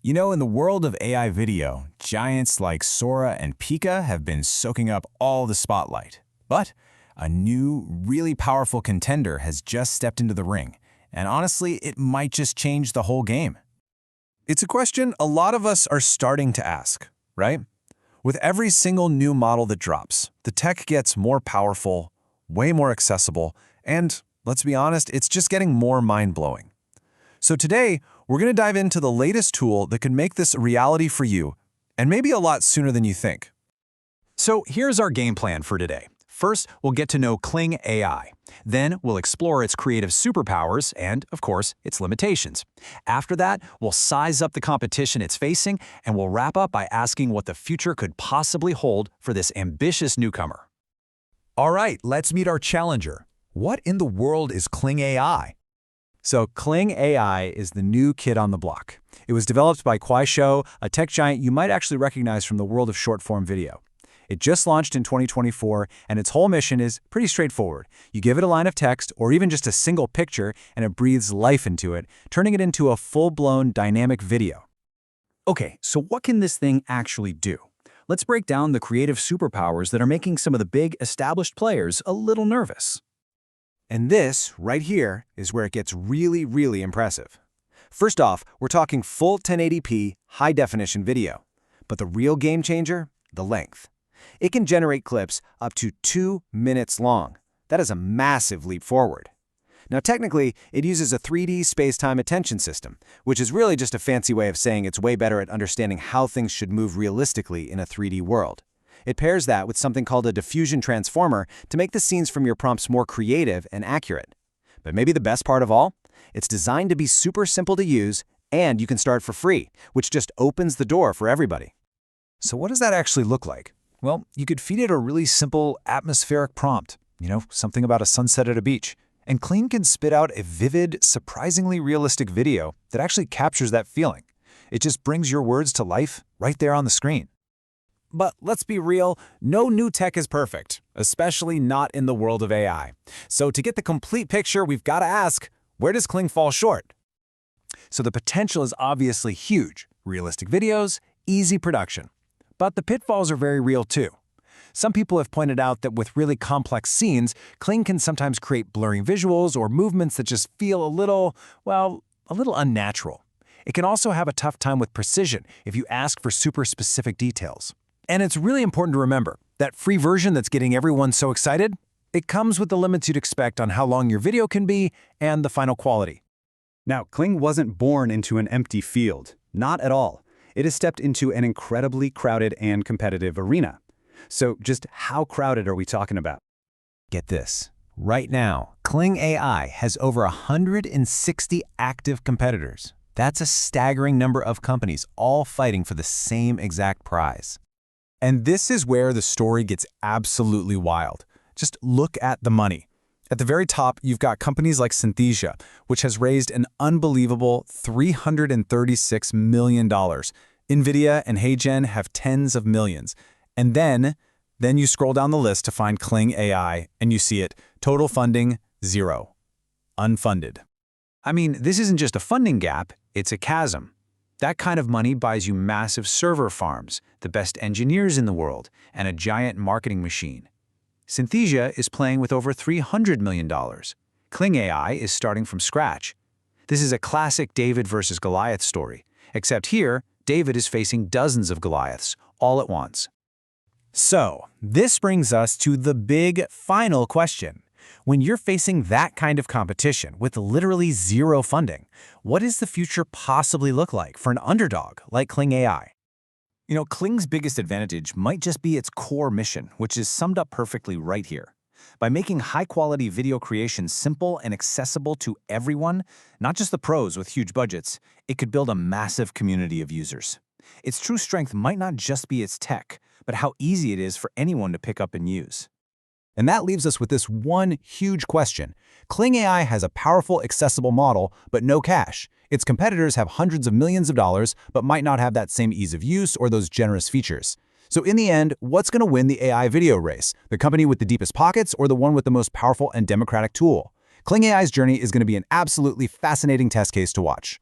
You know, in the world of AI video, giants like Sora and Pika have been soaking up all the spotlight. But a new, really powerful contender has just stepped into the ring, and honestly, it might just change the whole game. It's a question a lot of us are starting to ask, right? With every single new model that drops, the tech gets more powerful, way more accessible, and let's be honest, it's just getting more mind-blowing. So today, we're going to dive into the latest tool that can make this a reality for you, and maybe a lot sooner than you think. So here's our game plan for today. First, we'll get to know Kling AI. Then, we'll explore its creative superpowers and, of course, its limitations. After that, we'll size up the competition it's facing, and we'll wrap up by asking what the future could possibly hold for this ambitious newcomer. All right, let's meet our challenger. What in the world is Kling AI? So Kling AI is the new kid on the block. It was developed by Kuaishou, a tech giant you might actually recognize from the world of short-form video. It just launched in 2024, and its whole mission is pretty straightforward. You give it a line of text or even just a single picture, and it breathes life into it, turning it into a full-blown dynamic video. Okay, so what can this thing actually do? Let's break down the creative superpowers that are making some of the big, established players a little nervous. And this, right here, is where it gets really, really impressive. First off, we're talking full 1080p, high-definition video. But the real game changer? The length. It can generate clips up to 2 minutes long. That is a massive leap forward. Now, technically, it uses a 3D space-time attention system, which is really just a fancy way of saying it's way better at understanding how things should move realistically in a 3D world. It pairs that with something called a diffusion transformer to make the scenes from your prompts more creative and accurate. But maybe the best part of all? It's designed to be super simple to use, and you can start for free, which just opens the door for everybody. So what does that actually look like? Well, you could feed it a really simple atmospheric prompt, something about a sunset at a beach, and Kling can spit out a vivid, surprisingly realistic video that actually captures that feeling. It just brings your words to life right there on the screen. But let's be real, no new tech is perfect, especially not in the world of AI. So to get the complete picture, we've got to ask, where does Kling fall short? So the potential is obviously huge. Realistic videos, easy production. But the pitfalls are very real too. Some people have pointed out that with really complex scenes, Kling can sometimes create blurry visuals or movements that just feel a little unnatural. It can also have a tough time with precision if you ask for super specific details. And it's really important to remember, that free version that's getting everyone so excited, it comes with the limits you'd expect on how long your video can be and the final quality. Now, Kling wasn't born into an empty field. Not at all. It has stepped into an incredibly crowded and competitive arena. So just how crowded are we talking about? Get this. Right now, Kling AI has over 160 active competitors. That's a staggering number of companies all fighting for the same exact prize. And this is where the story gets absolutely wild. Just look at the money. At the very top, you've got companies like Synthesia, which has raised an unbelievable $336 million. InVideo and HeyGen have tens of millions. And then you scroll down the list to find Kling AI, and you see it. Total funding, 0. Unfunded. I mean, this isn't just a funding gap, it's a chasm. That kind of money buys you massive server farms, the best engineers in the world, and a giant marketing machine. Synthesia is playing with over $300 million. Kling AI is starting from scratch. This is a classic David versus Goliath story, except here, David is facing dozens of Goliaths, all at once. So, this brings us to the big final question. When you're facing that kind of competition with literally 0 funding, what does the future possibly look like for an underdog like Kling AI? Kling's biggest advantage might just be its core mission, which is summed up perfectly right here. By making high-quality video creation simple and accessible to everyone, not just the pros with huge budgets, it could build a massive community of users. Its true strength might not just be its tech, but how easy it is for anyone to pick up and use. And that leaves us with this one huge question. Kling AI has a powerful, accessible model, but no cash. Its competitors have hundreds of millions of dollars, but might not have that same ease of use or those generous features. So in the end, what's going to win the AI video race? The company with the deepest pockets or the one with the most powerful and democratic tool? Kling AI's journey is going to be an absolutely fascinating test case to watch.